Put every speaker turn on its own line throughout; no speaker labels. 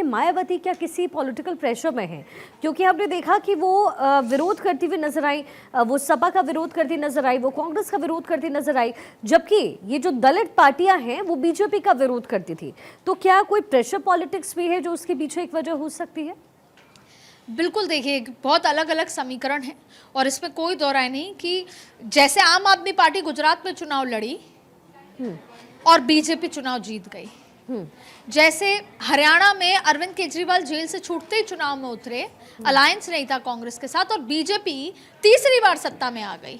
कि मायावती क्या किसी पॉलिटिकल प्रेशर में है? क्योंकि हमने देखा कि वो विरोध करती हुई नजर आई, वो सपा का विरोध करती नजर आई, वो कांग्रेस का विरोध करती नजर आई, जबकि ये जो दलित पार्टियां हैं वो बीजेपी का विरोध करती थी। तो क्या कोई प्रेशर पॉलिटिक्स भी है जो उसके पीछे एक वजह हो सकती है?
बिल्कुल, देखिए बहुत अलग अलग समीकरण हैं और इसमें कोई दो राय नहीं कि जैसे आम आदमी पार्टी गुजरात में चुनाव लड़ी और बीजेपी चुनाव जीत गई, जैसे हरियाणा में अरविंद केजरीवाल जेल से छूटते ही चुनाव में उतरे, अलायंस नहीं था कांग्रेस के साथ और बीजेपी तीसरी बार सत्ता में आ गई।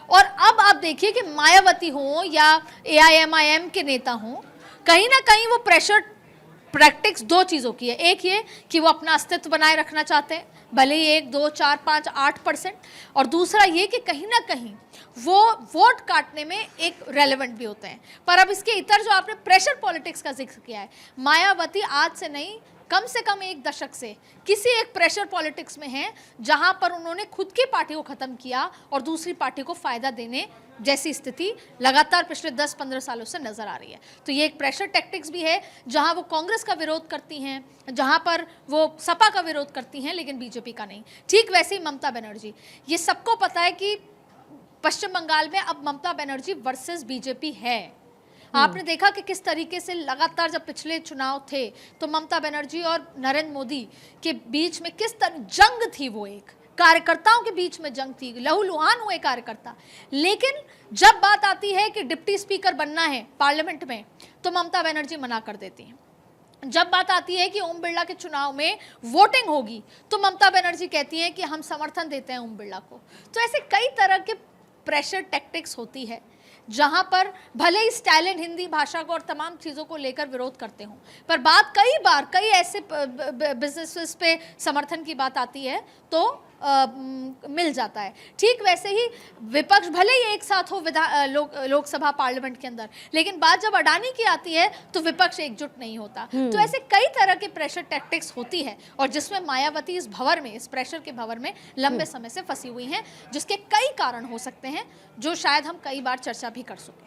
और अब आप देखिए कि मायावती हो या एआईएमआईएम के नेता हो, कहीं ना कहीं वो प्रेशर प्रैक्टिस दो चीज़ों की है। एक ये कि वो अपना अस्तित्व बनाए रखना चाहते हैं, भले ही 1, 2, 4, 5, 8%, और दूसरा ये कि कहीं ना कहीं वो वोट काटने में एक रेलेवेंट भी होते हैं। पर अब इसके इतर जो आपने प्रेशर पॉलिटिक्स का जिक्र किया है, मायावती आज से नहीं, कम से कम 1 दशक से किसी एक प्रेशर पॉलिटिक्स में है जहां पर उन्होंने खुद की पार्टी को खत्म किया और दूसरी पार्टी को फायदा देने जैसी स्थिति लगातार पिछले 10-15 सालों से नजर आ रही है। तो ये एक प्रेशर टैक्टिक्स भी है जहां वो कांग्रेस का विरोध करती हैं, जहां पर वो सपा का विरोध करती हैं, लेकिन बीजेपी का नहीं। ठीक वैसे ही ममता बनर्जी, ये सबको पता है कि पश्चिम बंगाल में अब ममता बनर्जी वर्सेस बीजेपी है। आपने देखा कि किस तरीके से लगातार जब पिछले चुनाव थे तो ममता बनर्जी और नरेंद्र मोदी के बीच में किस तरह जंग थी, वो एक कार्यकर्ताओं के बीच में जंग थी, लहूलुहान हुए कार्यकर्ता। लेकिन जब बात आती है कि डिप्टी स्पीकर बनना है पार्लियामेंट में, तो ममता बनर्जी मना कर देती हैं। जब बात आती है कि ओम बिरला के चुनाव में वोटिंग होगी, तो ममता बनर्जी कहती हैं कि हम समर्थन देते हैं ओम बिरला को। तो ऐसे कई तरह के प्रेशर टैक्टिक्स होती है जहां पर भले ही स्टाइलिन हिंदी भाषा को और तमाम चीज़ों को लेकर विरोध करते हों, पर बात कई बार कई ऐसे बिजनेसेस पे समर्थन की बात आती है तो मिल जाता है। ठीक वैसे ही विपक्ष भले ही एक साथ हो लोकसभा पार्लियामेंट के अंदर, लेकिन बात जब अडानी की आती है तो विपक्ष एकजुट नहीं होता। तो ऐसे कई तरह के प्रेशर टैक्टिक्स होती है और जिसमें मायावती इस भंवर में, इस प्रेशर के भंवर में लंबे समय से फंसी हुई हैं, जिसके कई कारण हो सकते हैं जो शायद हम कई बार चर्चा भी कर सकें।